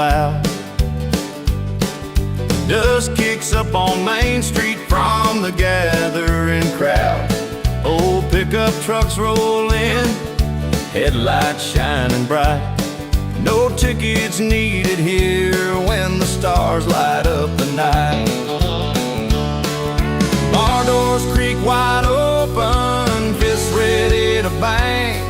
loud. Dust kicks up on Main Street from the gathering crowd. Old pickup trucks roll in, headlights shining bright. No tickets needed here when the stars light up the night. Bar doors creak wide open, fists ready to bang.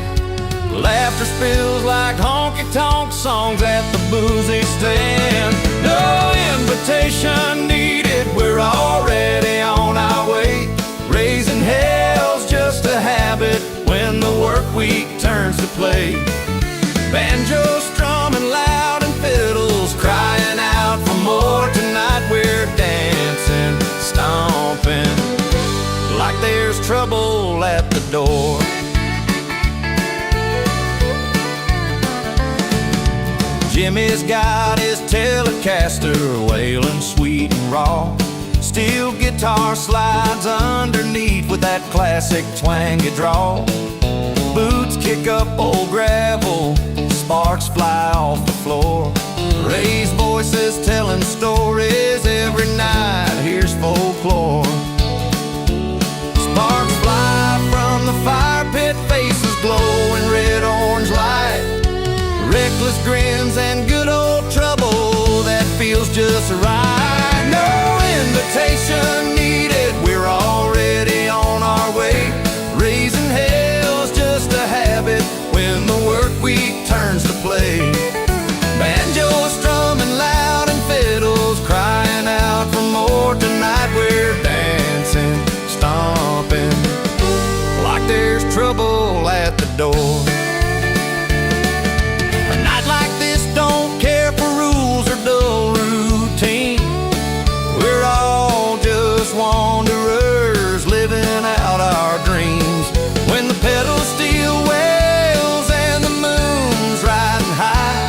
Laughter spills like honky-tonk songs at the boozy stand. No invitation needed, we're already on our way. Raising hell's just a habit when the work week turns to play. Banjo strumming loud and fiddles crying out for more. Tonight we're dancing, stomping, like there's trouble at the door. Jimmy's got his Telecaster wailing sweet and raw. Steel guitar slides underneath with that classic twangy draw. Boots kick up old gravel, sparks fly off the floor. Raised voices telling stories every night, here's folklore. Sparks fly from the fire pit, faces glow in red-orange light. Reckless grins and good old trouble that feels just right. No invitation needed, we're already on our way. Raising hell's just a habit when the work week turns to play. Banjo strumming loud and fiddles crying out for more. Tonight we're dancing, stomping, like there's trouble at the door. Don't care for rules or dull routine. We're all just wanderers living out our dreams. When the pedal steel wails and the moon's riding high,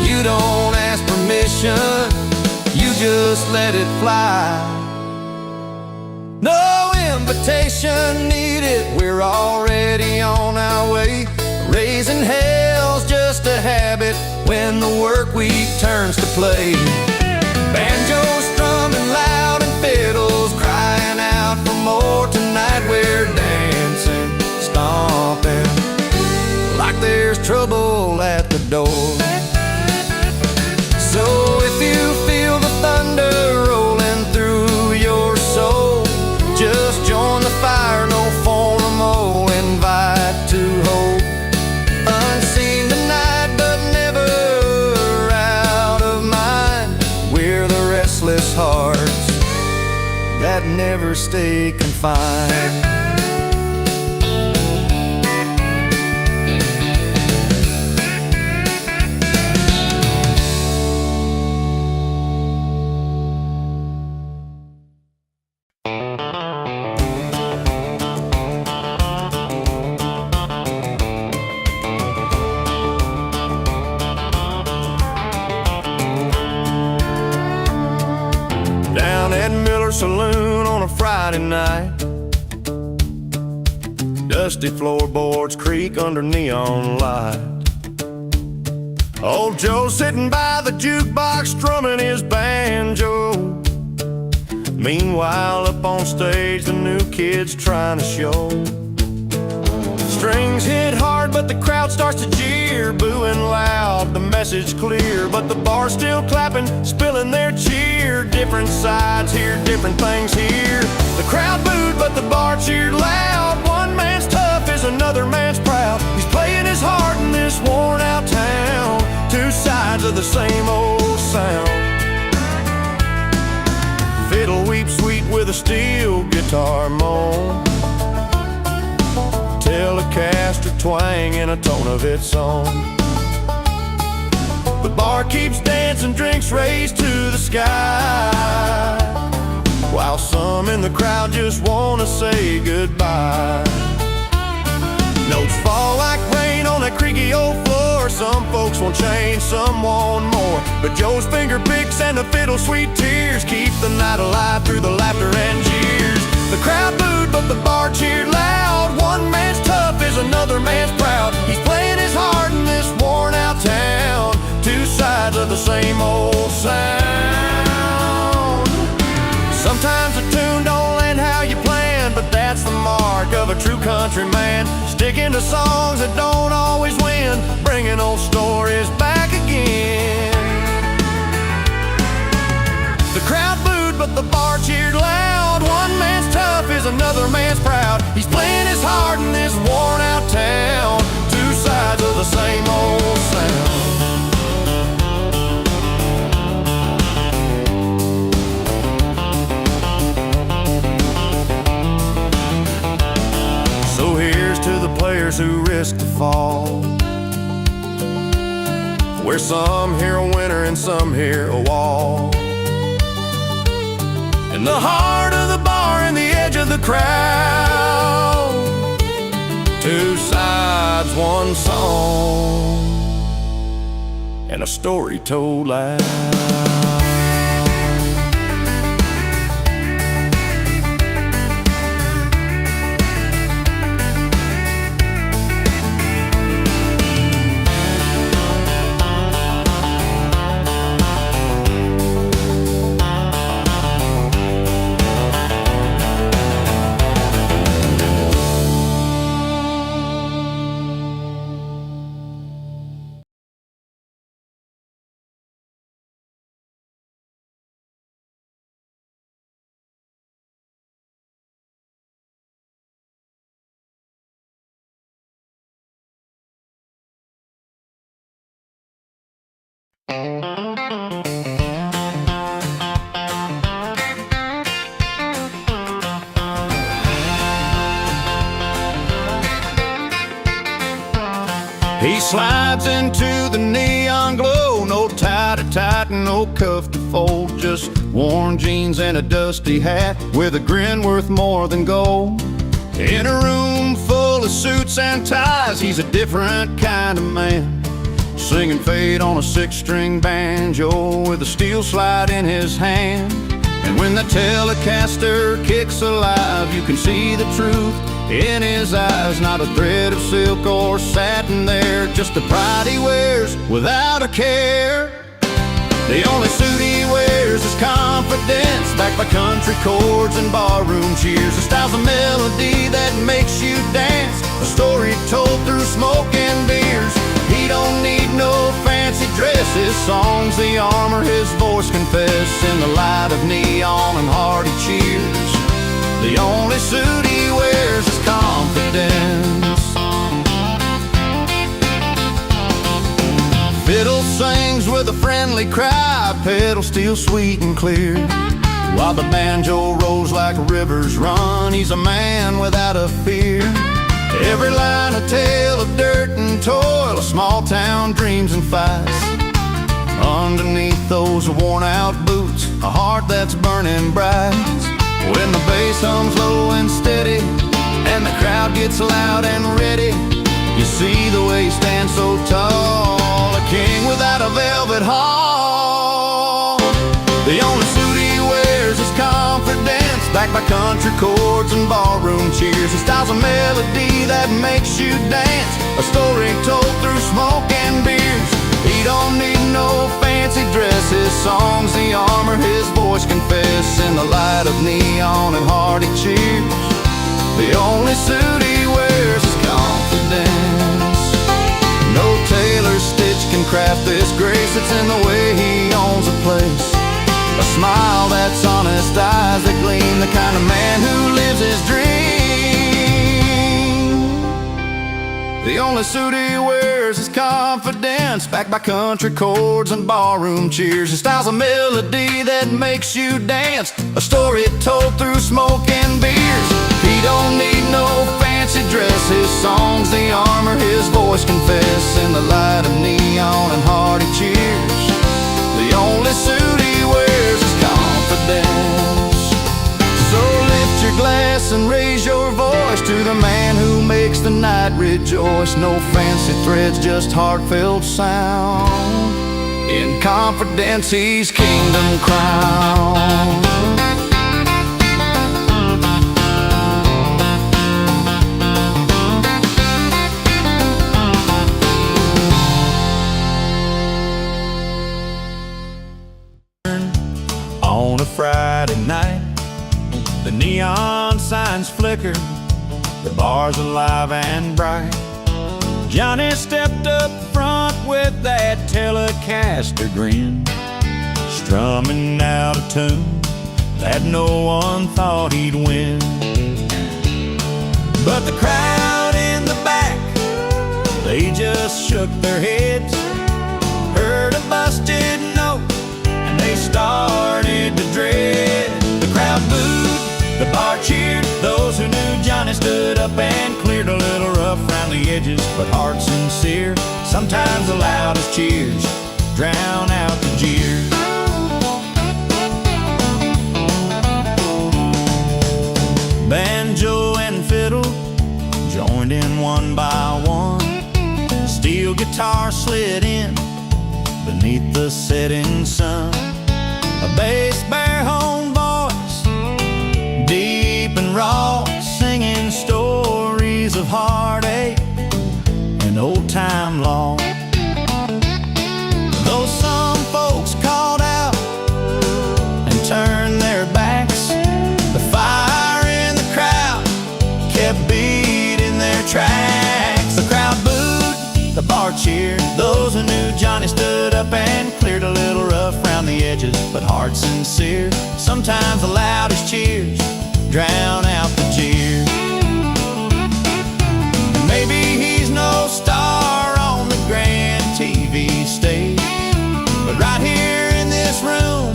you don't ask permission, you just let it fly. No invitation needed, we're already on our way. Raising hell's just a habit when the work week turns to play. Banjo strumming loud and fiddles crying out for more. Tonight we're dancing, stomping, like there's trouble at the door. So if you feel the thunder rolling through your soul, just join the fire, no formal invite to hope. Unseen tonight, but never out of mind. We're the restless hearts that never stay confined. Saloon on a Friday night. Dusty floorboards creak under neon light. Old Joe sitting by the jukebox strumming his banjo. Meanwhile up on stage the new kid's trying to show. Strings hit hard but the crowd starts to jeer, booing loud, the message clear, but the bar's still clapping, spilling their cheer. Different sides here, different things here. The crowd booed but the bar cheered loud. One man's tough is another man's proud. He's playing his heart in this worn out town. Two sides of the same old sound. Fiddle weeps sweet with a steel guitar moan. Telecaster twang in a tone of its own. The bar keeps dancing, drinks raised to the sky, while some in the crowd just wanna say goodbye. Notes fall like rain on that creaky old floor. Some folks want change, some want more, but Joe's finger picks and the fiddle's sweet tears keep the night alive through the laughter and jeers. The crowd booed but the bar cheered loud. One man's tough is another man's proud. He's playing his heart in this worn out town. Two sides sides of the same old sound. Sometimes a tune don't land how you planned, but that's the mark of a true country man. Sticking to songs that don't always win, bringing old stories back again. The crowd booed, but the bar cheered loud. One man's tough is another man's proud. He's playing his heart in this worn-out town. Two sides of the same old sound. So here's to the players who risk the fall, where some hear a winner and some hear a wall. In the heart of the bar and the edge of the crowd, two sides, one song, and a story told loud. He slides into the neon glow, no tie to tighten, no cuff to fold, just worn jeans and a dusty hat with a grin worth more than gold. In a room full of suits and ties, he's a different kind of man, singing fade on a six-string banjo with a steel slide in his hand. And when the Telecaster kicks alive, you can see the truth in his eyes. Not a thread of silk or satin there, just the pride he wears without a care. The only suit he wears is confidence, backed by country chords and barroom cheers. The style's a melody that makes you dance, a story told through smoke and beers. He don't need no fancy dress, his song's the armor his voice confess in the light of neon and hearty cheers. The only suit he wears is confidence. Fiddle sings with a friendly cry, pedal steel sweet and clear, while the banjo rolls like rivers run. He's a man without a fear. Every line a tale of dirt and toil, a small town dreams and fights. Underneath those worn out boots, a heart that's burning bright. When the bass hums low and steady and the crowd gets loud and ready, you see the way he stands so tall, a king without a velvet hall. The only suit he wears is confidence, backed by country chords and barroom cheers. His style's a melody that makes you dance, a story told through smoke and beers. He don't need no fancy dress, his song's the armor his voice confess in the light of neon and hearty cheers. The only suit he wears is confidence. No tailor stitch can craft this grace, it's in the way he owns a place. A smile that's honest, eyes that gleam, the kind of man who lives his dream. The only suit he wears is confidence, backed by country chords and barroom cheers. His style's a melody that makes you dance, a story told through smoke and beers. He don't need no fancy dress, his song's the armor his voice confess in the light of neon and hearty cheers. The only suit he wears is confidence. So lift your glass and raise your voice to the man who makes the night rejoice. No fancy threads, just heartfelt sound. In confidence he's kingdom crowned. Friday night. The neon signs flicker, the bar's alive and bright. Johnny stepped up front with that Telecaster grin, strumming out a tune that no one thought he'd win. But the crowd in the back, they just shook their heads, heard a busted note, and they started to dread. The crowd booed, the bar cheered. Those who knew Johnny stood up and cleared a little rough around the edges, but heart sincere. Sometimes the loudest cheers drown out the jeers. Banjo and fiddle joined in one by one. Steel guitar slid in beneath the setting sun. A bass baritone voice, deep and raw, singing stories of heartache and old-time law. Though some folks called out and turned their backs, the fire in the crowd kept beating their tracks. The crowd booed, the bar cheered. Those who knew Johnny stood up and cleared a little rough around the edges, but heart sincere. Sometimes the loudest cheers drown out the jeers. Maybe he's no star on the grand TV stage, but right here in this room,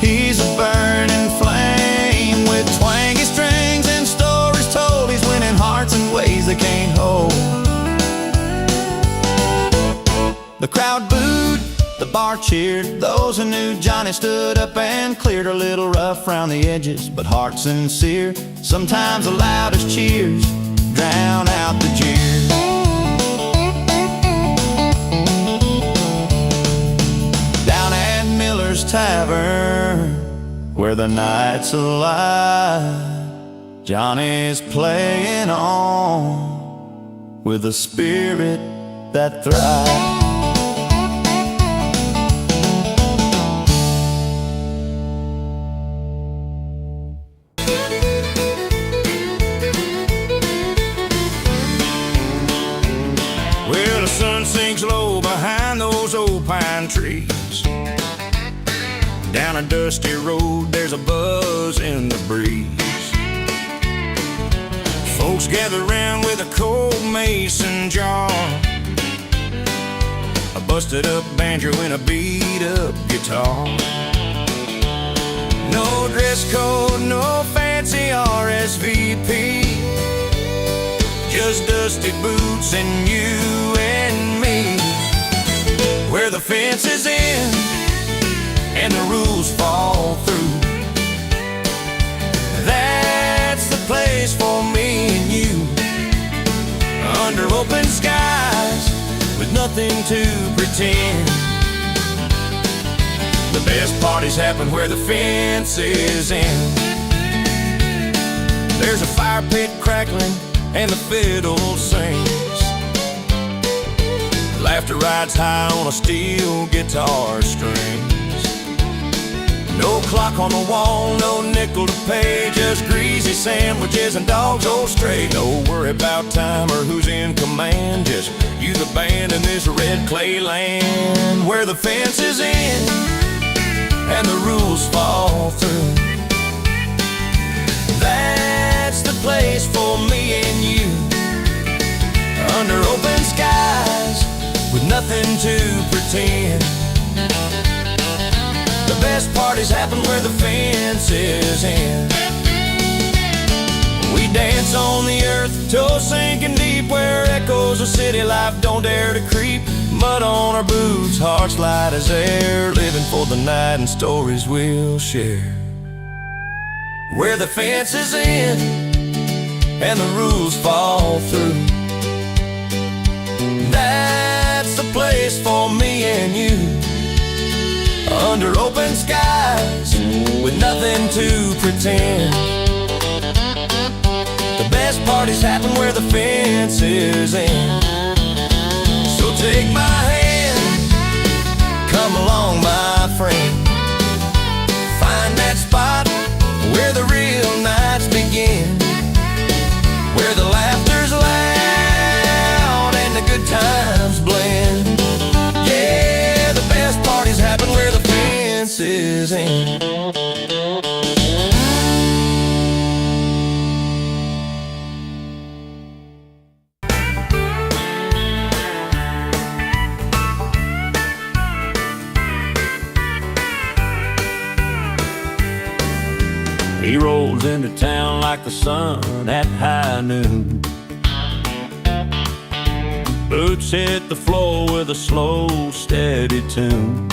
he's a burning flame. With twangy strings and stories told, he's winning hearts in ways they can't hold. The crowd booed, the bar cheered. Those who knew Johnny stood up and cleared a little rough around the edges, but heart sincere. Sometimes the loudest cheers drown out the jeers. Down at Miller's Tavern, where the night's alive, Johnny's playing on with a spirit that thrives. Well, the sun sinks low behind those old pine trees. Down a dusty road, there's a buzz in the breeze. Folks gather round with a cold mason jar, a busted up banjo and a beat up guitar. No dress code, no fancy RSVP, just dusty boots and you and me. Where the fence is in and the rules fall through, that's the place for me and you. Under open skies with nothing to pretend, the best parties happen where the fence is in. There's a fire pit crackling and the fiddle sings. Laughter rides high on a steel guitar strings. No clock on the wall, no nickel to pay, just greasy sandwiches and dogs old stray. No worry about time or who's in command, just you the band in this red clay land. Where the fence is in and the rules fall through, that's the place for me and you. Under open skies with nothing to pretend, the best parties happen where the fence is in. We dance on the earth, toes sinking deep, where echoes of city life don't dare to creep. Mud on our boots, hearts light as air, living for the night and stories we'll share. Where the fence is in and the rules fall through, that's the place for me and you. Under open skies with nothing to pretend, the best parties happen where the fence is in. So take my hand, come along my friend, find magazine. He rolls into town like the sun at high noon. Boots hit the floor with a slow, steady tune.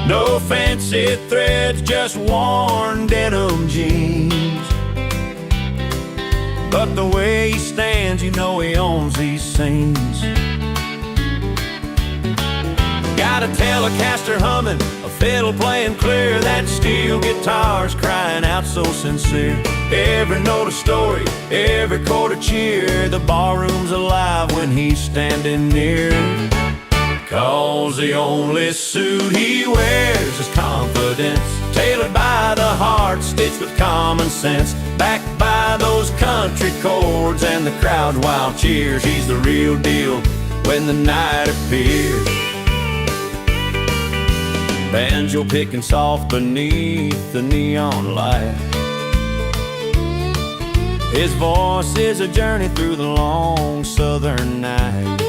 No fancy threads, just worn denim jeans. But the way he stands, you know he owns these scenes. Got a Telecaster humming, a fiddle playing clear, that steel guitar's crying out so sincere. Every note a story, every chord a cheer. The barroom's alive when he's standing near. 'Cause the only suit he wears is confidence, tailored by the heart, stitched with common sense, backed by those country chords and the crowd's wild cheers. He's the real deal when the night appears. Banjo picking soft beneath the neon light. His voice is a journey through the long southern night.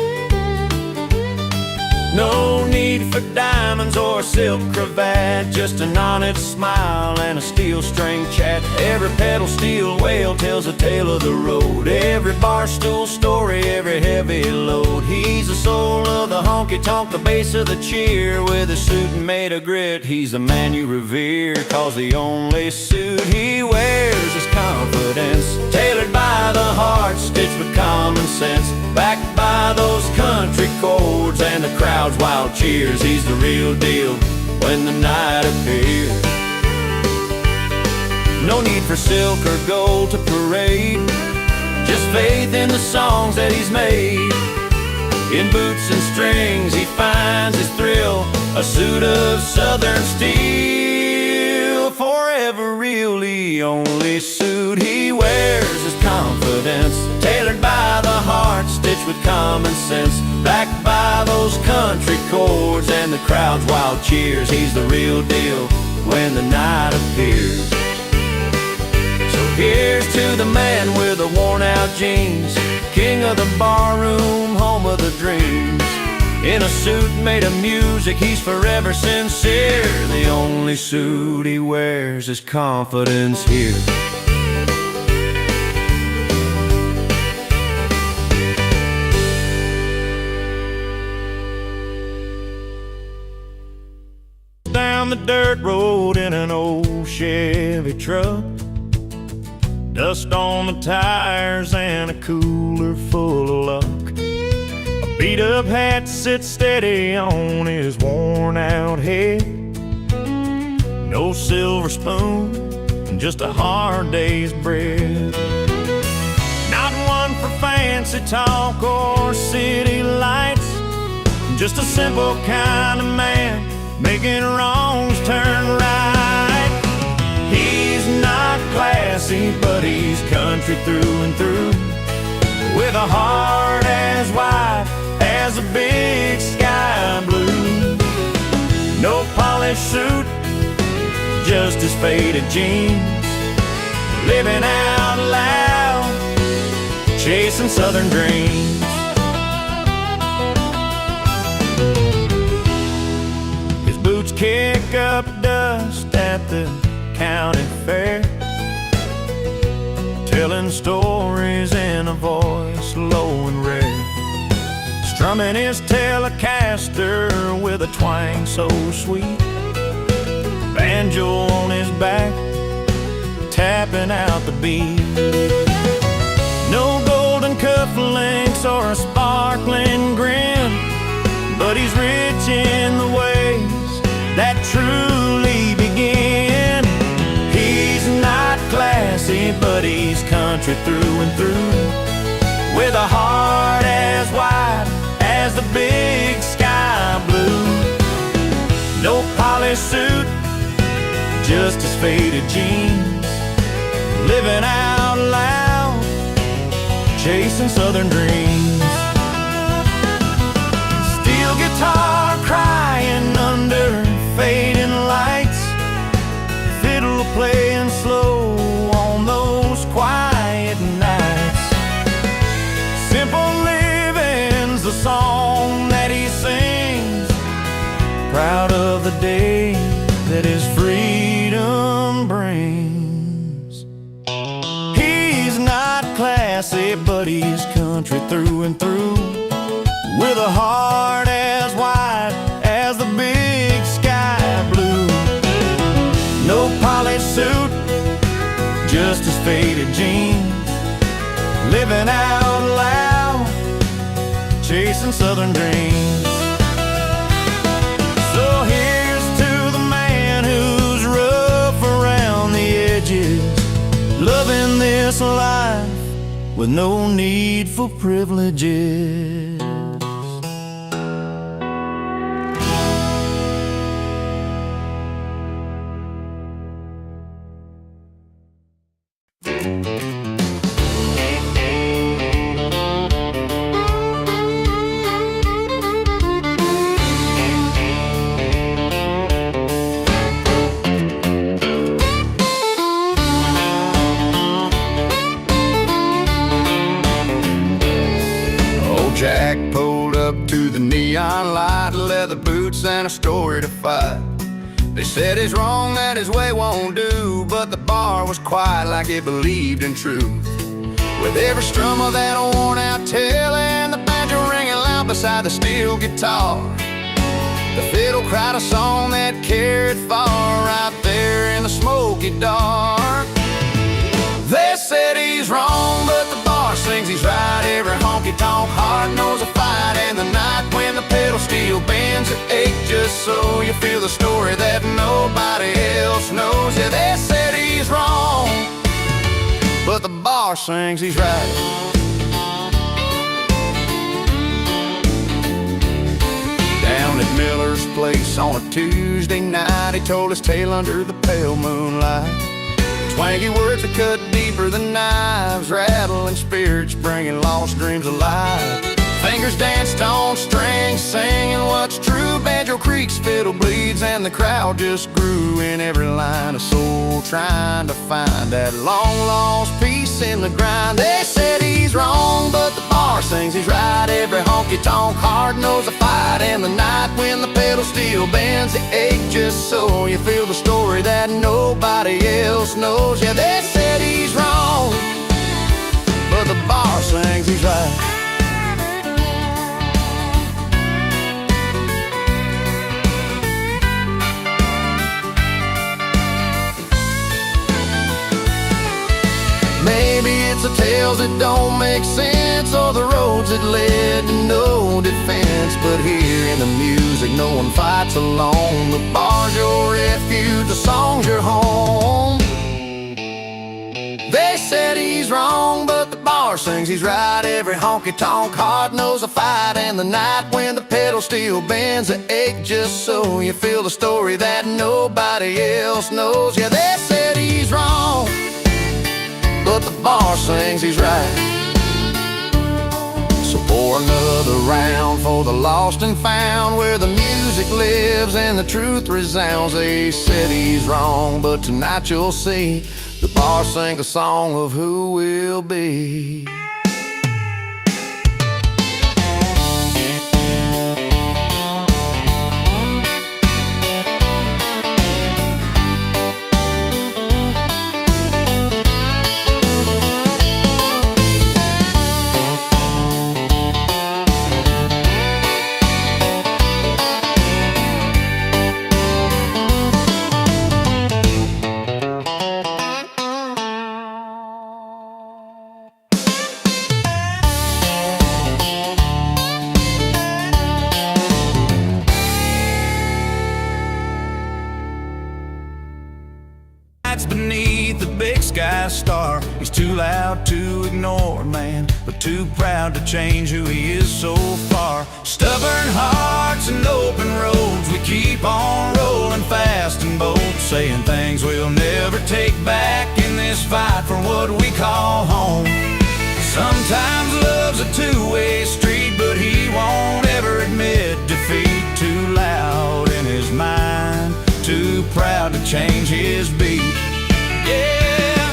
No need for diamonds or a silk cravat, just an honest smile and a steel string chat. Every pedal steel wail tells a tale of the road, every bar stool story, every heavy load. He's the soul of the honky-tonk, the base of the cheer. With a suit made of grit, he's the man you revere. 'Cause the only suit he wears is confidence, tailored by the heart, stitched with common sense, backed by those country chords and the crowd's wild cheers. He's the real deal when the night appears. No need for silk or gold to parade, just faith in the songs that he's made. In boots and strings he finds his thrill, a suit of southern steel. Forever real, the only suit he wears is confidence, tailored by the heart, stitched with common sense, backed by those country chords and the crowd's wild cheers. He's the real deal when the night appears. So here's to the man with the worn-out jeans, king of the barroom, home of the dreams. In a suit made of music, he's forever sincere. The only suit he wears is confidence here. Down the dirt road in an old Chevy truck, dust on the tires and a cooler full of luck. A beat-up hat sits steady on his worn-out head. No silver spoon, just a hard day's bread. Not one for fancy talk or city lights, just a simple kind of man, making wrongs turn right. He's not classy, but he's country through and through, with a heart as wide as a big sky blue. No polished suit, just his faded jeans, living out loud, chasing southern dreams. Boots kick up dust at the county fair, telling stories in a voice low and rare, strumming his Telecaster with a twang so sweet, banjo on his back, tapping out the beat. No golden cufflinks or a sparkling grin, but he's rich in the ways that truly begin. He's not classy, but he's country through and through, with a heart as wide as the big sky blue. No polished suit, just his faded jeans, living out loud, chasing southern dreams. Steel guitar crying under fade proud of the day that his freedom brings. He's not classy, but he's country through and through, with a heart as wide as the big sky blue. No polished suit, just his faded jeans, living out loud, chasing southern dreams. So here's to the man who's rough around the edges, loving this life with no need for privileges. Jack pulled up to the neon light, leather boots and a story to fight. They said he's wrong, that his way won't do, but the bar was quiet like it believed in truth. With every strum of that worn out tail and the banjo ringing loud beside the steel guitar, the fiddle cried a song that carried far right there in the smoky dark. They said he's wrong, but the bar sings he's right. Every honky-tonk heart knows a fight in the night when the pedal steel bends at 8, just so you feel the story that nobody else knows. Yeah, they said he's wrong, but the bar sings he's right. Down at Miller's place on a Tuesday night, he told his tale under the pale moonlight. Twangy words that cut deeper than knives, rattling spirits, bringing lost dreams alive. Fingers danced on strings, singing what's true. Banjo creaks, fiddle bleeds, and the crowd just grew in every line. A soul trying to find that long-lost peace in the grind. They said he's wrong, but the bar sings he's right. Every honky-tonk heart knows a fight in the night when the pedal steel bends the ache, just so you feel the story that nobody else knows. Yeah, they said he's wrong, but the bar sings he's right. Maybe it's the tales that don't make sense, or the roads that led to no defense. But here in the music, no one fights alone. The bar's your refuge, the song's your home. They said he's wrong, but the bar sings he's right. Every honky-tonk heart knows a fight in the night when the pedal steel bends the ache, just so you feel the story that nobody else knows. Yeah, they said he's wrong, but the bar sings he's right. So pour another round for the lost and found, where the music lives and the truth resounds. They said he's wrong, but tonight you'll see the bar sing a song of who we'll be. Beneath the big sky star, he's too loud to ignore, man, but too proud to change who he is so far. Stubborn hearts and open roads, we keep on rolling fast and bold, saying things we'll never take back in this fight for what we call home. Sometimes love's a two-way street, but he won't ever admit defeat. Too loud in his mind, too proud to change his beat. Yeah.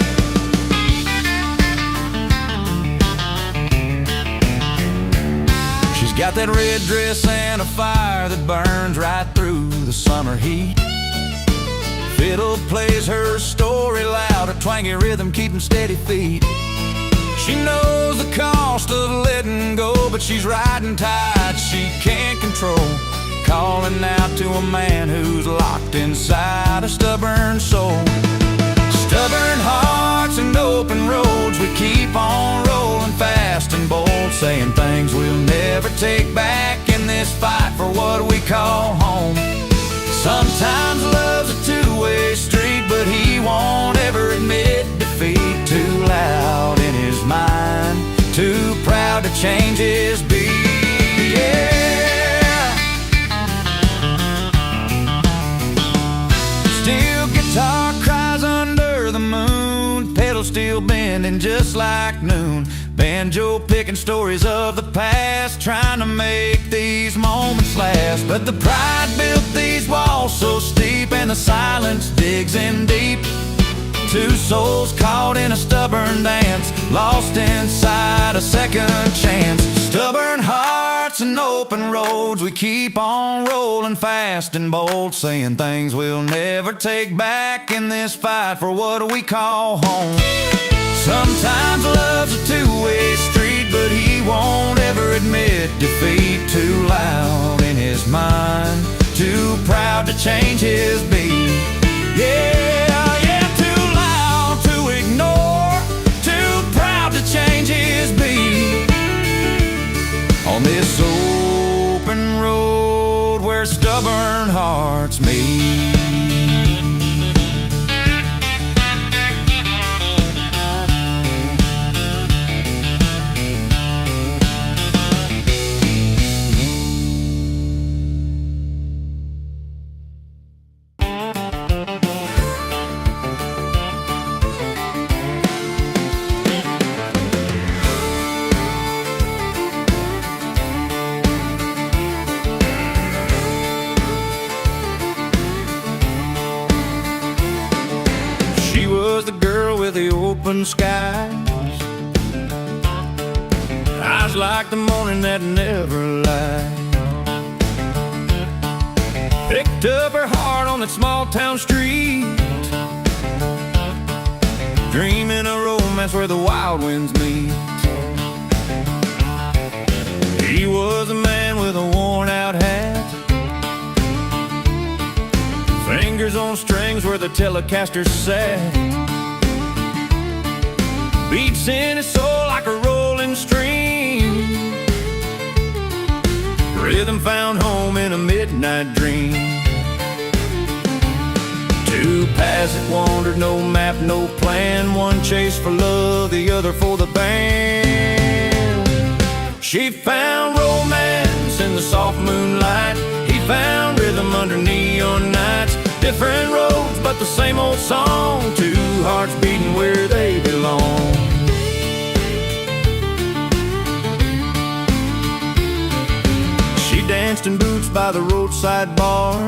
She's got that red dress and a fire that burns right through the summer heat. Fiddle plays her story loud, a twangy rhythm keeping steady feet. She knows the cost of letting go, but she's riding tight she can't control, calling out to a man who's locked inside a stubborn soul. Stubborn hearts and open roads, we keep on rolling fast and bold, saying things we'll never take back in this fight for what we call home. Sometimes love's a two-way street, but he won't ever admit defeat. Too loud in his mind, too proud to change his beat. Yeah. Steel guitar cries under the moon, pedal steel bending just like noon, banjo picking stories of the past, trying to make these moments last. But the pride built these walls so steep, and the silence digs in deep. Two souls caught in a stubborn dance, lost inside a second chance. Stubborn hearts and open roads, we keep on rolling fast and bold, saying things we'll never take back in this fight for what we call home. Sometimes love's a two-way street, but he won't ever admit defeat. Too loud in his mind, too proud to change his beat. Yeah, yeah, too loud to ignore, too proud to change his beat. On this open road where stubborn hearts meet. The girl with the open skies, eyes like the morning that never lies. Picked up her heart on that small town street, dreaming a romance where the wild winds meet. He was a man with a worn out hat, fingers on strings where the Telecaster sat. Beats in his soul like a rolling stream, rhythm found home in a midnight dream. Two paths that wandered, no map, no plan, one chased for love, the other for the band. She found romance in the soft moonlight, he found rhythm under neon nights. Different roads, but the same old song, two hearts beating where they belong. She danced in boots by the roadside bar,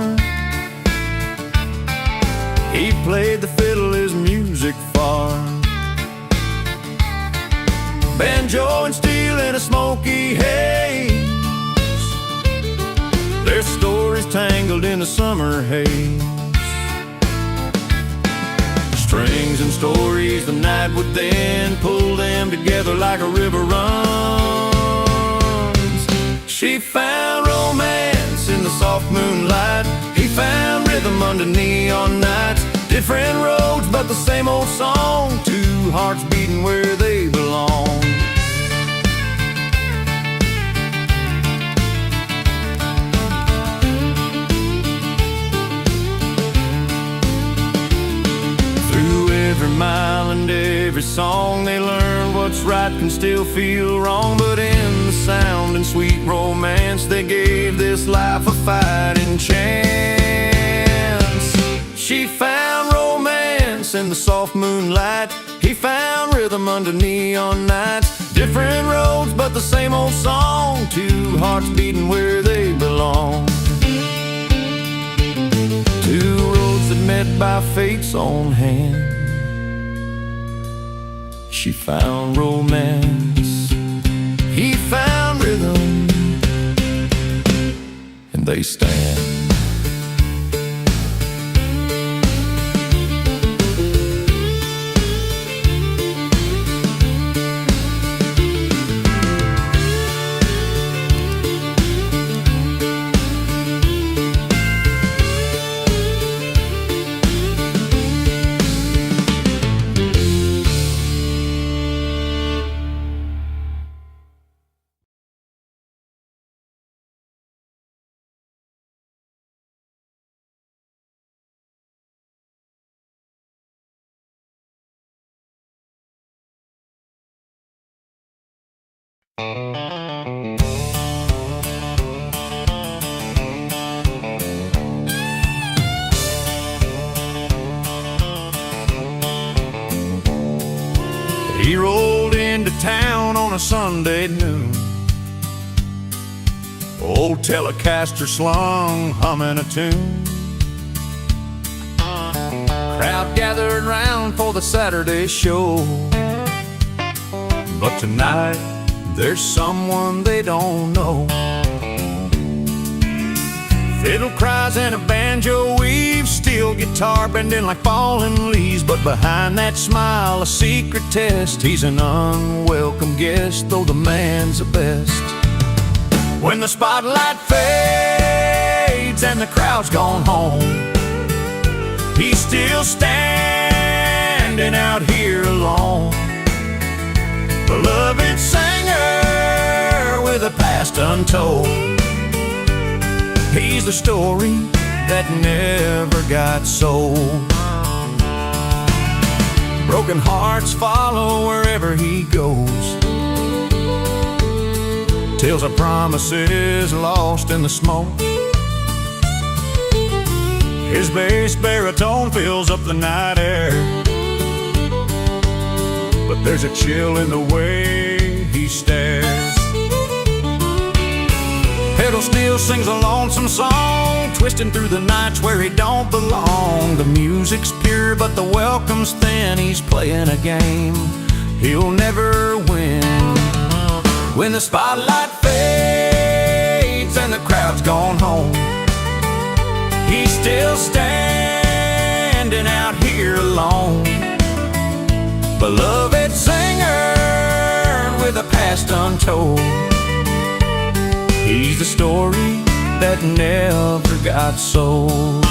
he played the fiddle, his music far. Banjo and steel in a smoky haze, their stories tangled in the summer haze. Strings and stories the night would then pull them together like a river runs. She found romance in the soft moonlight, he found rhythm under neon nights. Different roads but the same old song, two hearts beating where they belong. Every mile and every song they learn what's right can still feel wrong. But in the sound and sweet romance they gave this life a fighting chance. She found romance in the soft moonlight, he found rhythm under neon nights. Different roads but the same old song, two hearts beating where they belong. Two roads that met by fate's own hand. She found romance, he found rhythm, and they stand. He rolled into town on a Sunday noon, old Telecaster slung, humming a tune. Crowd gathered round for the Saturday show, but tonight there's someone they don't know. Fiddle cries and a banjo weaves, steel guitar bending like falling leaves. But behind that smile, a secret test. He's an unwelcome guest, though the man's the best. When the spotlight fades and the crowd's gone home, he's still standing out here alone. Beloved singer with a past untold. He's the story that never got sold. Broken hearts follow wherever he goes. Tales of promises lost in the smoke. His bass baritone fills up the night air, but there's a chill in the way he stares. Pedal steel sings a lonesome song, twisting through the nights where he don't belong. The music's pure, but the welcome's thin. He's playing a game he'll never win. When the spotlight fades and the crowd's gone home, he's still standing out here alone. Beloved singer with a past untold. He's the story that never got sold.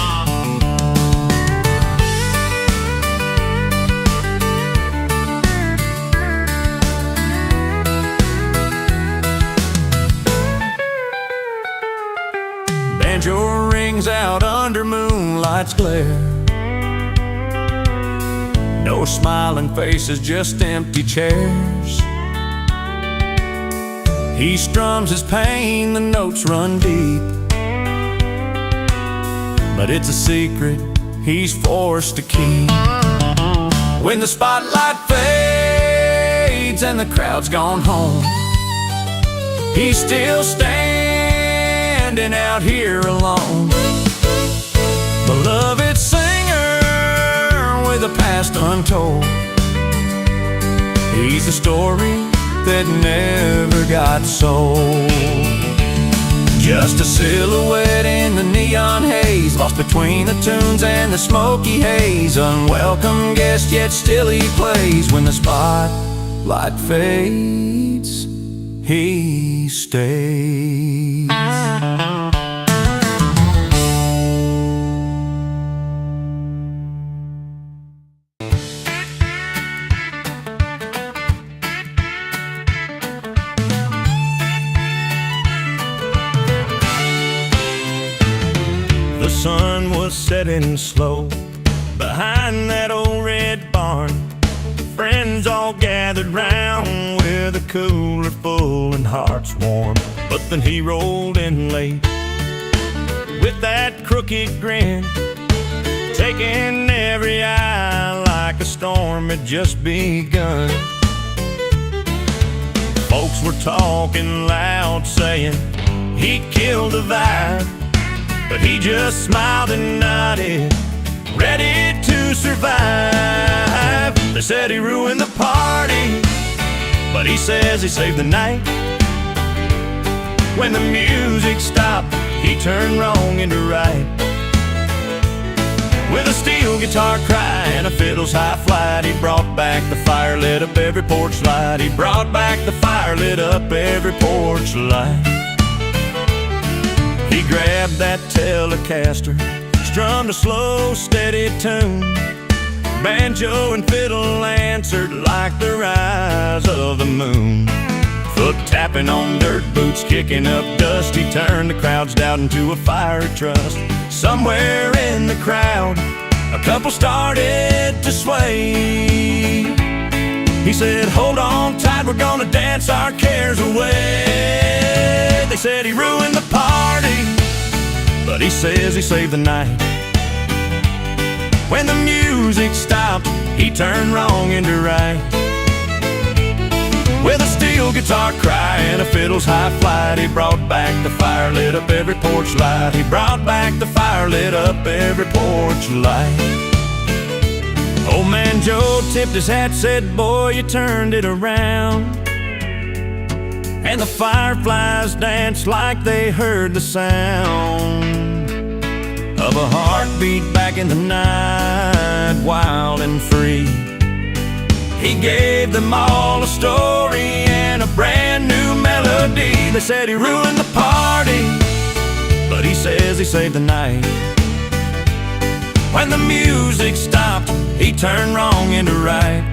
Banjo rings out under moonlight's glare. No smiling faces, just empty chairs. He strums his pain, the notes run deep, but it's a secret he's forced to keep. When the spotlight fades and the crowd's gone home, he's still standing out here alone. Beloved singer with a past untold. He's the story that never got sold. Just a silhouette in the neon haze, lost between the tunes and the smoky haze. Unwelcome guest, yet still he plays. When the spotlight fades, he stays. The sun was setting slow behind that old red barn. Friends all gathered round with a cooler full and hearts warm. But then he rolled in late with that crooked grin, taking every eye like a storm had just begun. Folks were talking loud, saying he killed the vibe, but he just smiled and nodded, ready to survive. They said he ruined the party, but he says he saved the night. When the music stopped, he turned wrong into right. With a steel guitar cry and a fiddle's high flight, he brought back the fire, lit up every porch light. He brought back the fire, lit up every porch light. He grabbed that Telecaster, strummed a slow, steady tune. Banjo and fiddle answered like the rise of the moon. Foot tapping on dirt boots, kicking up dust, he turned the crowd's doubt into a fiery trust. Somewhere in the crowd, a couple started to sway. He said, hold on tight, we're gonna dance our cares away. They said he ruined the party, but he says he saved the night. When the music stopped, he turned wrong into right. steel guitar cry and a fiddle's high flight. He brought back the fire, lit up every porch light. He brought back the fire, lit up every porch light. Old man Joe tipped his hat, said, boy, you turned it around. And the fireflies danced like they heard the sound of a heartbeat back in the night, wild and free. He gave them all a story and a brand new melody. They said he ruined the party, but he says he saved the night. When the music stopped, he turned wrong into right.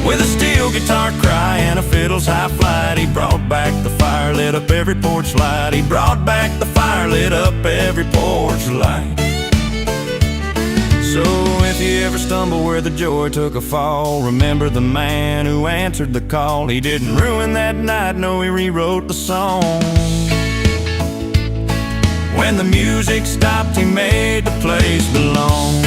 With a steel guitar cry and a fiddle's high flight, he brought back the fire, lit up every porch light. He brought back the fire, lit up every porch light. So if you ever stumble where the joy took a fall, remember the man who answered the call. He didn't ruin that night, no, he rewrote the song. When the music stopped, he made the place belong.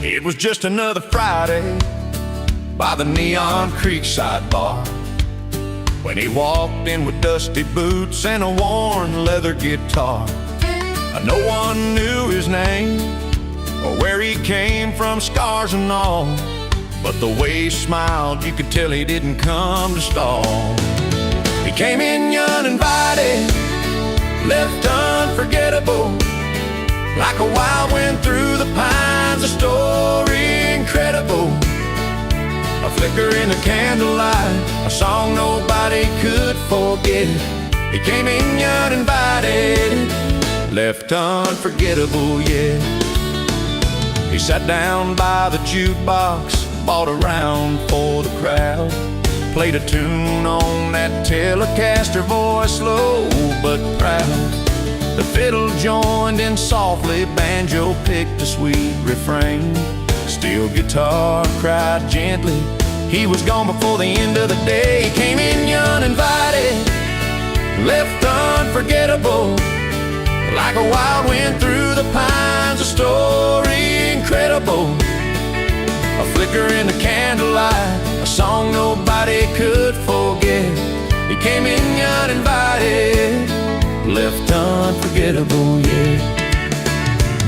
It was just another Friday by the Neon Creekside bar, when he walked in with dusty boots and a worn leather guitar. No one knew his name or where he came from, scars and all, but the way he smiled, you could tell he didn't come to stall. He came in uninvited, left unforgettable, like a wild wind through the pines, a story incredible. A flicker in the candlelight, a song nobody could forget. He came in uninvited, left unforgettable, yeah. He sat down by the jukebox, bought a round for the crowd, played a tune on that Telecaster voice, slow but proud. The fiddle joined in softly, banjo picked a sweet refrain. Steel guitar cried gently, he was gone before the end of the day. He came in uninvited, left unforgettable, like a wild wind through the pines, a story incredible. A flicker in the candlelight, a song nobody could forget. He came in uninvited, left unforgettable, yeah.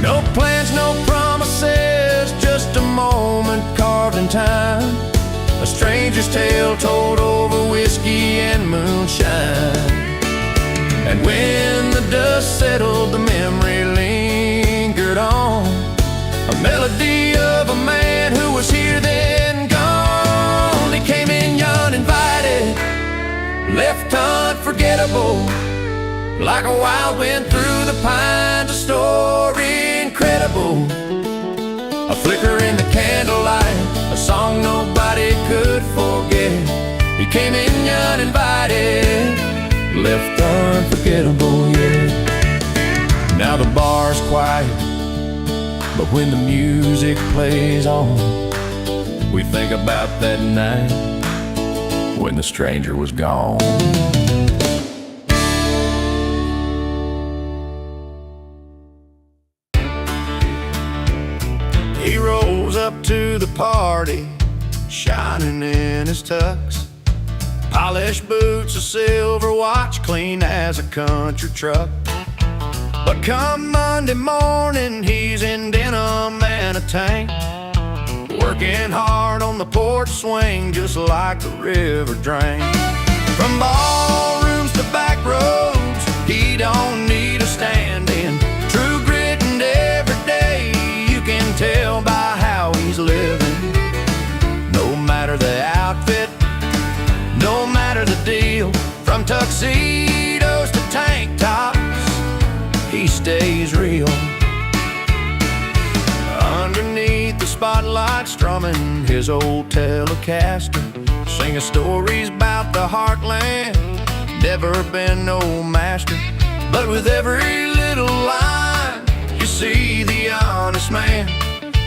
No plans, no promises, just a moment carved in time. A stranger's tale told over whiskey and moonshine. And when the dust settled, the memory lingered on, a melody of a man who was here then gone. He came in uninvited, left unforgettable, like a wild wind through the pines, a story incredible. A flicker in the candlelight, a song nobody could forget. He came in uninvited, left unforgettable, yeah. Now the bar's quiet, but when the music plays on, we think about that night when the stranger was gone. He rolls up to the party, shining in his tux, polished boots, a silver watch, clean as a country truck. But come Monday morning, he's in denim and a tank, working hard on the porch swing, just like the river drain. From ballrooms to back roads, he don't need a stand-in. True grit and every day, you can tell by how he's living. No matter the outfit, no matter the deal, from tuxedos to tank tops, he his old Telecaster, singing stories about the heartland. Never been no master, but with every little line you see the honest man.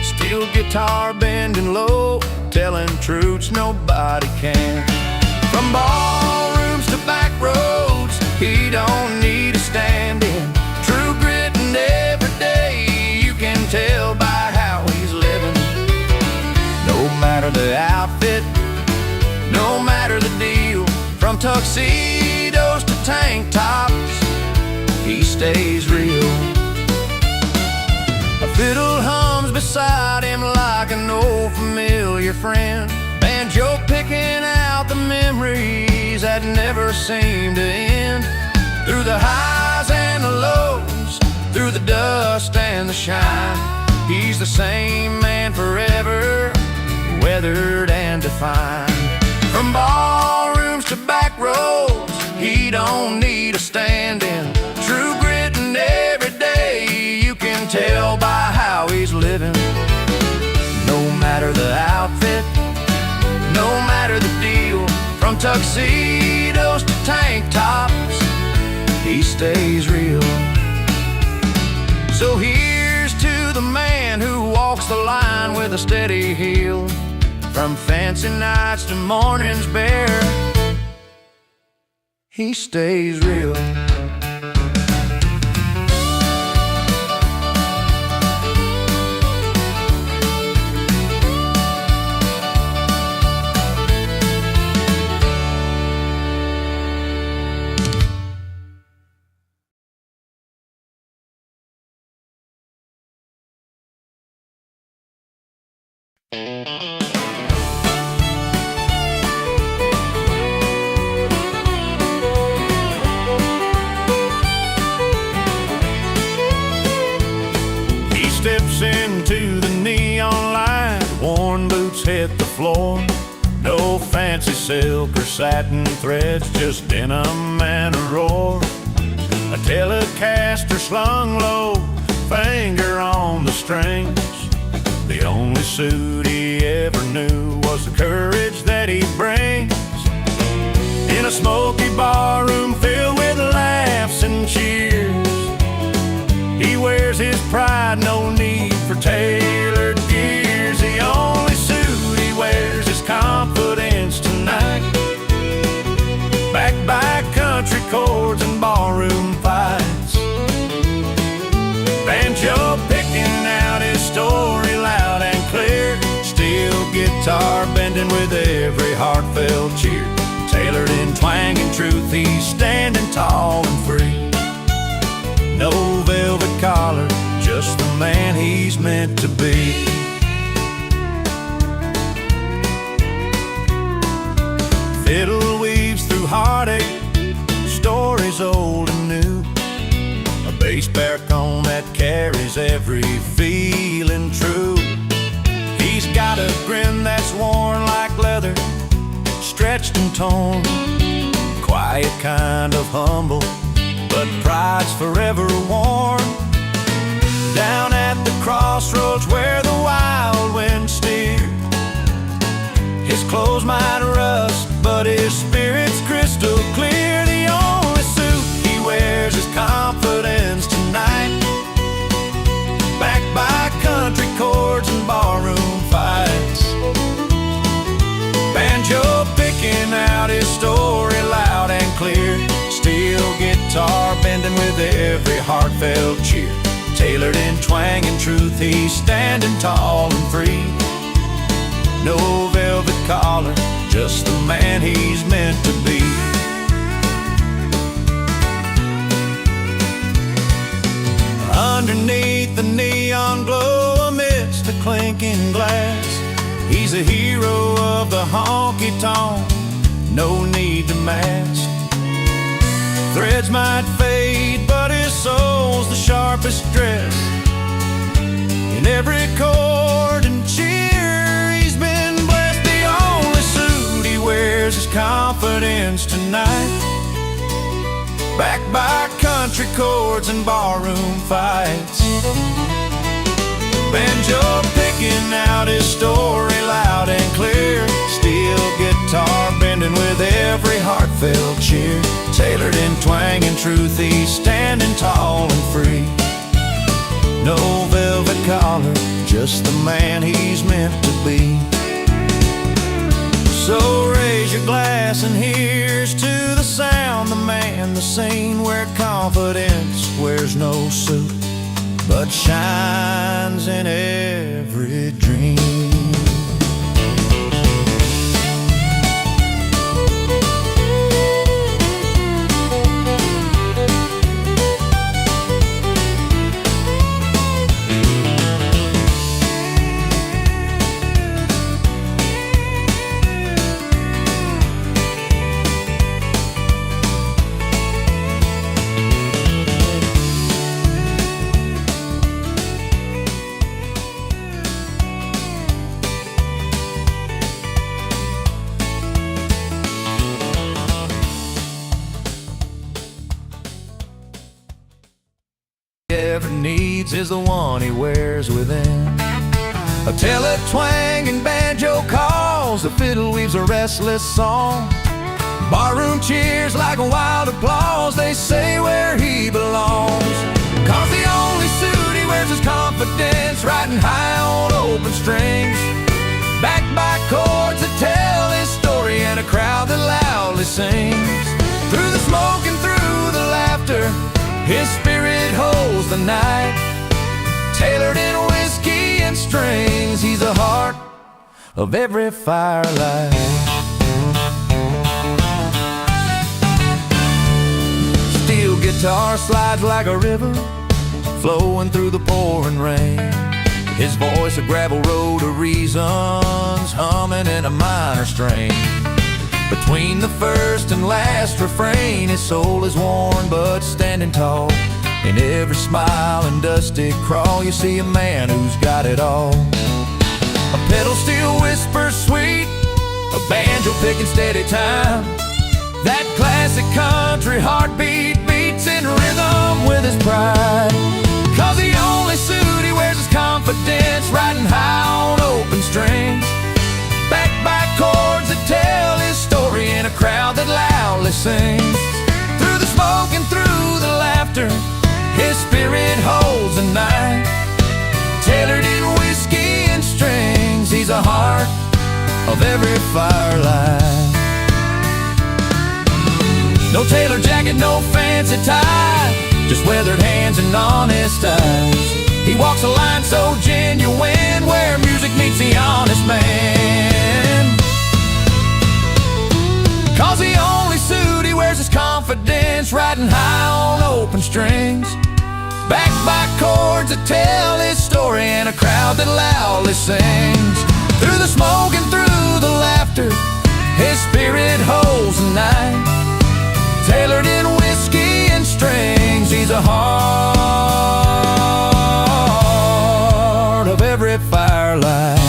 Steel guitar bending low, telling truths nobody can. From ballrooms to back roads, he don't need a stand-in. True grit and every day, you can tell by how he's living. No matter the outfit, no matter the deal, from tuxedos to tank tops, he stays real. A fiddle hums beside him like an old familiar friend, banjo picking out the memories that never seem to end. Through the highs and the lows, through the dust and the shine, he's the same man forever, weathered and defined. From ballrooms to back roads, he don't need a stand-in. True grit and every day, you can tell by how he's living. No matter the outfit, no matter the deal, from tuxedos to tank tops, he stays real. So here's to the man who walks the line with a steady heel. From fancy nights to mornings bare, he stays real. He steps into the neon light, worn boots hit the floor. No fancy silk or satin threads, just denim and a roar. A Telecaster slung low, finger on the strings. The only suit he ever knew was the courage that he brings. In a smoky barroom filled with laughs and cheers, he wears his pride, no need for tailored gears. The only suit he wears is confidence tonight, backed by country chords and barroom fights. Banjo picking out his story loud and clear, steel guitar bending with every heartfelt cheer. Tailored in twang and truth, he's standing tall and free. No velvet collar, just the man he's meant to be. Fiddle weaves through heartache, stories old and new. A bass baritone that carries every feeling true. He's got a grin that's worn like leather, stretched and torn. Quiet, kind of humble, but pride's forever worn. Down at the crossroads where the wild wind steers, his clothes might rust, but his spirit's crystal clear. The only suit he wears is confidence tonight, backed by country chords and barroom fights. Banjo picking out his story loud and clear, steel guitar bending with every heartfelt cheer. Tailored in twang and truth, he's standing tall and free. No velvet collar, just the man he's meant to be. Underneath the neon glow, amidst the clinking glass, he's a hero of the honky-tonk, no need to mask. Threads might fade, but his soul's the sharpest dress. In every chord and cheer, he's been blessed. The only suit he wears is confidence tonight, backed by country chords and barroom fights. Banjo picking out his story loud and in truth he's standing tall and free. No velvet collar, just the man he's meant to be. So raise your glass and here's to the sound, the man, the scene, where confidence wears no suit but shines in every dream. Ever needs is the one he wears within. A tenor twang and banjo calls, the fiddle weaves a restless song. Barroom cheers like a wild applause, they say where he belongs. Cause the only suit he wears is confidence, riding high on open strings, backed by chords that tell his story and a crowd that loudly sings. Through the smoke and through the laughter, his spirit holds the night, tailored in whiskey and strings. He's the heart of every firelight. Steel guitar slides like a river, flowing through the pouring rain. His voice a gravel road of reasons, humming in a minor strain. Between the first and last refrain, his soul is worn but standing tall. In every smile and dusty crawl, you see a man who's got it all. A pedal steel whispers sweet, a banjo picking steady time. That classic country heartbeat beats in rhythm with his pride. Cause the only suit he wears is confidence, riding high on open strings, backed by chords that tell his story in a crowd that loudly sings. Through the smoke and through the laughter, his spirit holds the night, tailored in whiskey and strings. He's a heart of every firelight. No tailor jacket, no fancy tie, just weathered hands and honest eyes. He walks a line so genuine, where music meets the honest man. Cause the only suit he wears is confidence, riding high on open strings, backed by chords that tell his story and a crowd that loudly sings. Through the smoke and through the laughter, his spirit holds the night, tailored in whiskey and strings. He's a heart of every firelight.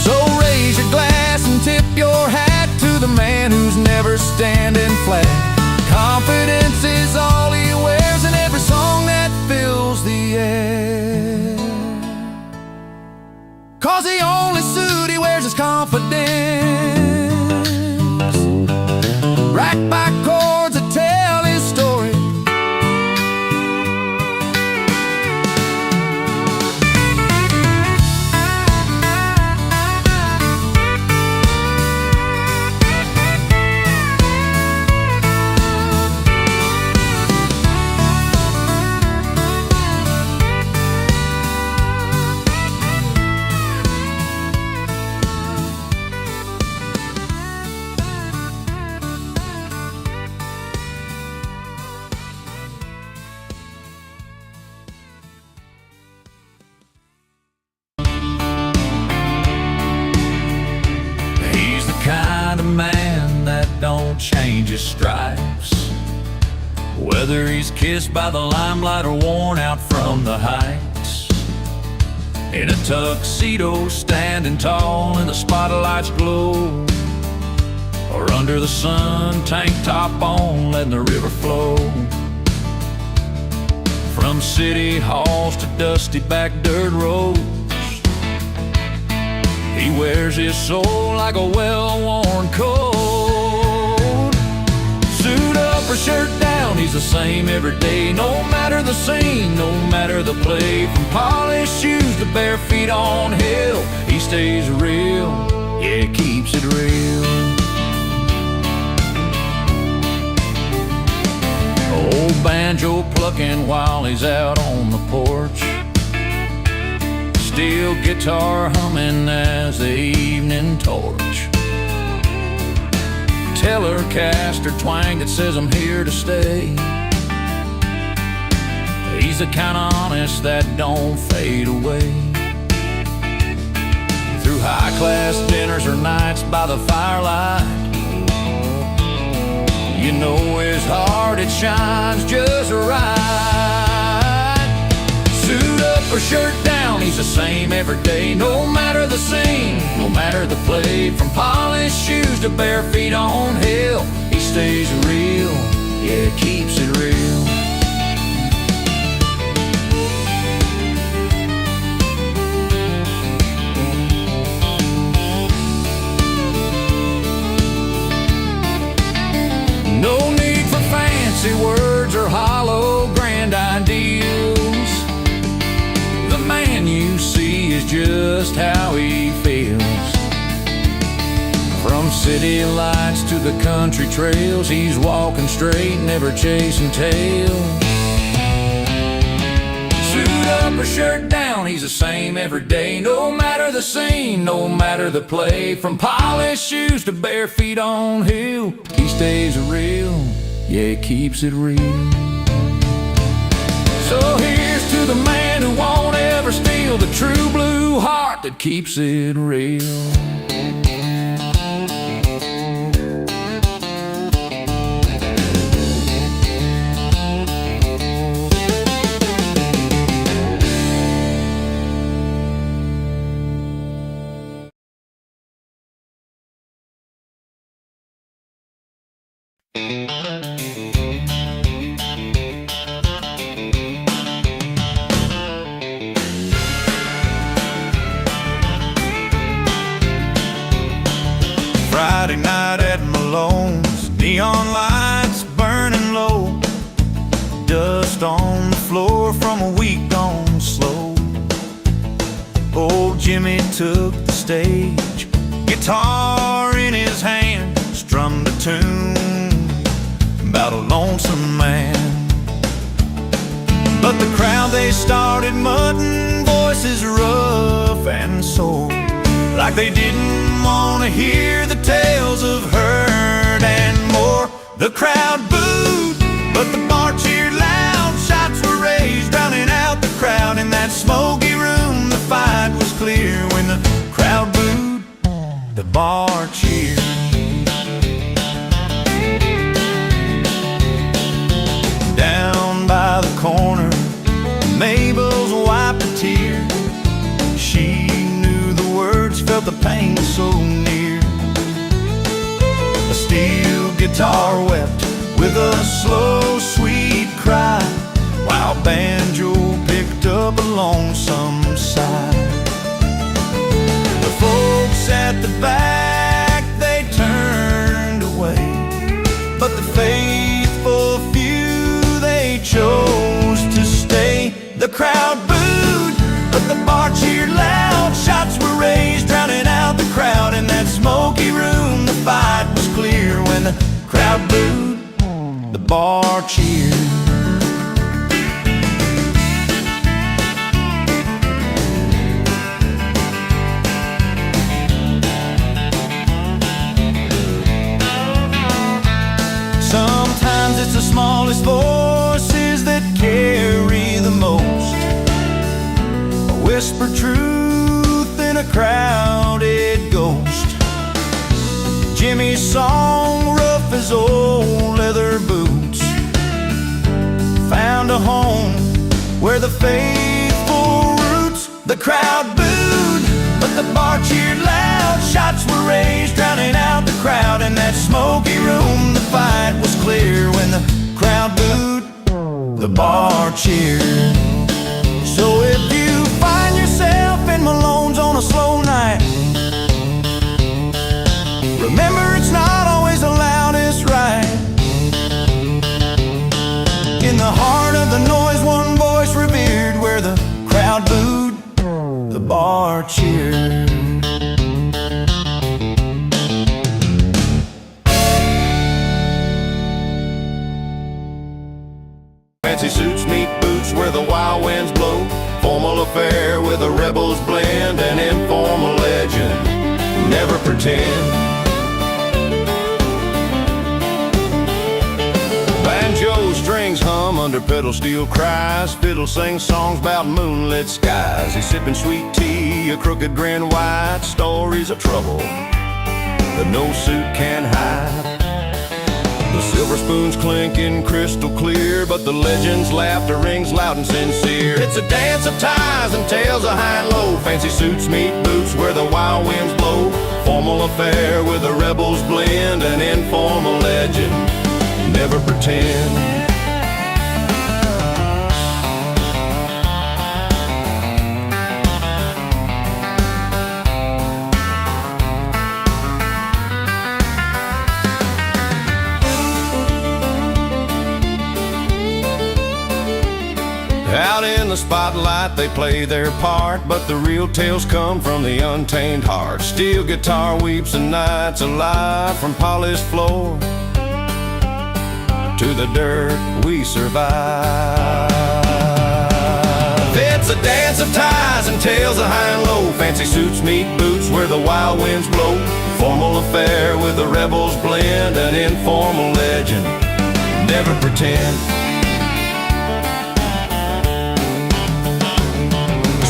So raise your glass and tip your hat to the man who's never standing flat. Confidence is all he wears in every song that fills the air. Cause the only suit he wears is confidence, racked by chords that tell his story. Kind of man that don't change his stripes, whether he's kissed by the limelight or worn out from the heights. In a tuxedo, standing tall in the spotlight's glow, or under the sun, tank top on, letting the river flow. From city halls to dusty back dirt roads, he wears his soul like a well-worn coat. Suit or shirt down, he's the same every day. No matter the scene, no matter the play. From polished shoes to bare feet on hill, he stays real, yeah, keeps it real. Old banjo plucking while he's out on the porch, steel guitar humming as the evening torch. Telecaster twang that says I'm here to stay. He's the kind of honest that don't fade away. Through high-class dinners or nights by the firelight, you know his heart, it shines just right. Suit up or shirt down, he's the same every day. No matter the scene, no matter the play. From polished shoes to bare feet on hill, he stays real, yeah, keeps it real. No need for fancy words or hollow grand ideals. The man you see is just how he feels. From city lights to the country trails, he's walking straight, never chasing tails. Suit up or shirt down, he's the same every day. No matter the scene, no matter the play. From polished shoes to bare feet on hill, he stays real, yeah, keeps it real. So here's to the man who won't ever steal, the true blue heart that keeps it real. Friday night at Malone's, neon lights burning low, dust on the floor from a week gone slow. Old Jimmy took the stage, guitar in his hand, strummed a tune about a lonesome man. But the crowd, they started mudding, voices rough and sore, like they didn't want to hear the tales of hurt and more. The crowd booed, but the bar cheered loud. Shots were raised, drowning out the crowd. In that smoky room, the fight was clear. When the crowd booed, the bar cheered. Down by the corner, Mabel's wiped a tear. She knew the words, felt the pain so near. A steel guitar wept with a slow, sweet cry, while banjo picked up a lonesome sigh. The folks at the back, they turned away, but the faithful few, they chose to stay. The crowd booed, but the bar cheered loud. Shots were raised, drowning out the crowd. In that smoky room, the fight was clear. When the crowd booed, the bar cheered. Sometimes it's the smallest voices that carry the most, whisper truth in a crowded ghost. Jimmy's song, rough as old leather boots, found a home where the faithful roots. The crowd booed, but the bar cheered loud. Shots were raised, drowning out the crowd. In that smoky room, the fight was clear. When the crowd booed, the bar cheered. So if you find yourself in Malone's on a slow night, remember it's not always the loudest right. fancy suits meet boots where the wild winds blow. Formal affair with a rebel's blend, an informal legend, never pretend. Banjo strings hum under pedal steel cries. Fiddle sings songs about moonlit skies. He's sipping sweet tea, a crooked grin wide. Stories of trouble that no suit can hide. The silver spoons clinking crystal clear, but the legend's laughter rings loud and sincere. It's a dance of ties and tales of high and low. Fancy suits meet boots where the wild winds blow. Formal affair with a rebel's blend, an informal legend, never pretend. Out in the spotlight they play their part, but the real tales come from the untamed heart. Steel guitar weeps and nights alive, from polished floor to the dirt we survive. It's a dance of ties and tales of high and low. Fancy suits meet boots where the wild winds blow. Formal affair with the rebel's blend, an informal legend, never pretend.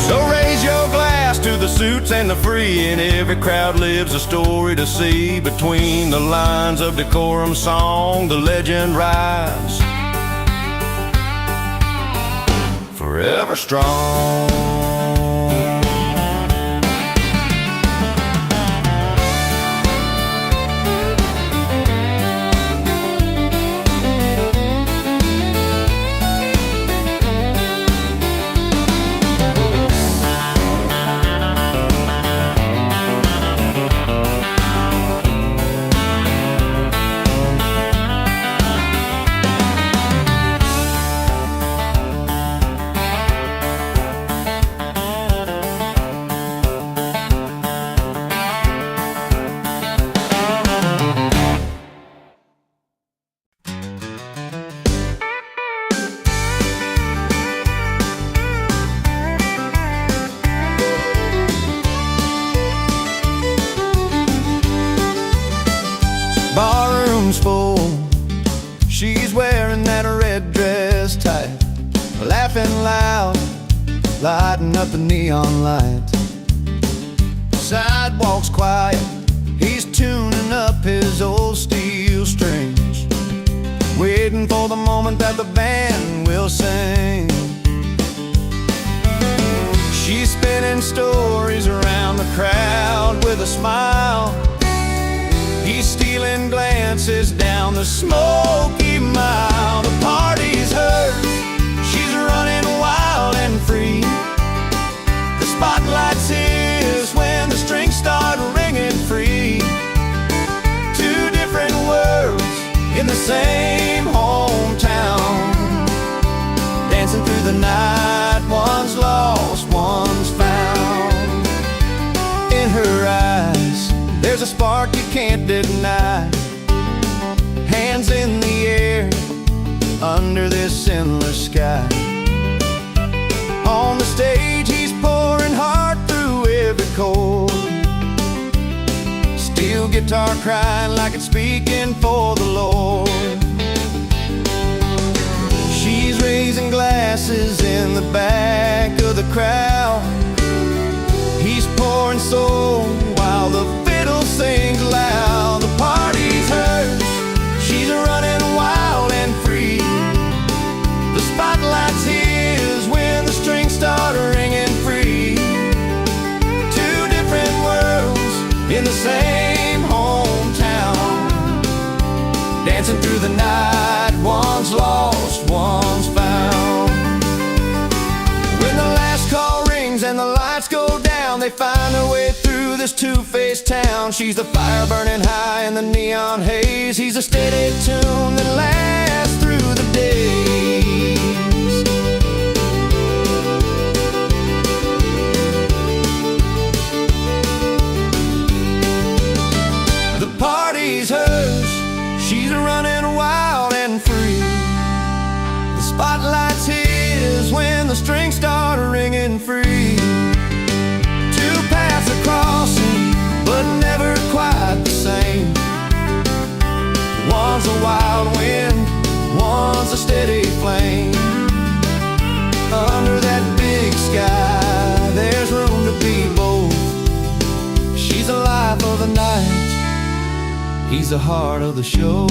So raise your glass to the suits and the free. In every crowd lives a story to see. Between the lines of decorum song, the legend rides forever strong. Barroom's full, she's wearing that red dress tight, laughing loud, lighting up the neon light. Sidewalk's quiet, he's tuning up his old steel strings, waiting for the moment that the band will sing. She's spinning stories around the crowd with a smile. He's stealing glances down the smoky mile. The party's hers, she's running wild and free. The spotlight's his when the strings start ringing free. Two different worlds in the same hometown, dancing through the night. One's lost, one's found. In her eyes there's a spark you can't deny. Hands in the air under this endless sky. On the stage he's pouring heart through every chord. Steel guitar crying like it's speaking for the Lord. She's raising glasses in the back of the crowd. He's pouring soul while the fiddle sings loud. The party's hers, she's running wild and free. The spotlight's his when the strings start ringing free. Two different worlds in the same hometown, dancing through the night. One's lost, one's found. When the last call rings and the lights go down, they find their way through this two-faced town. She's the fire burning high in the neon haze. He's a steady tune that lasts through the days. The party's hers, she's running wild and free. The spotlight He's the heart of the show.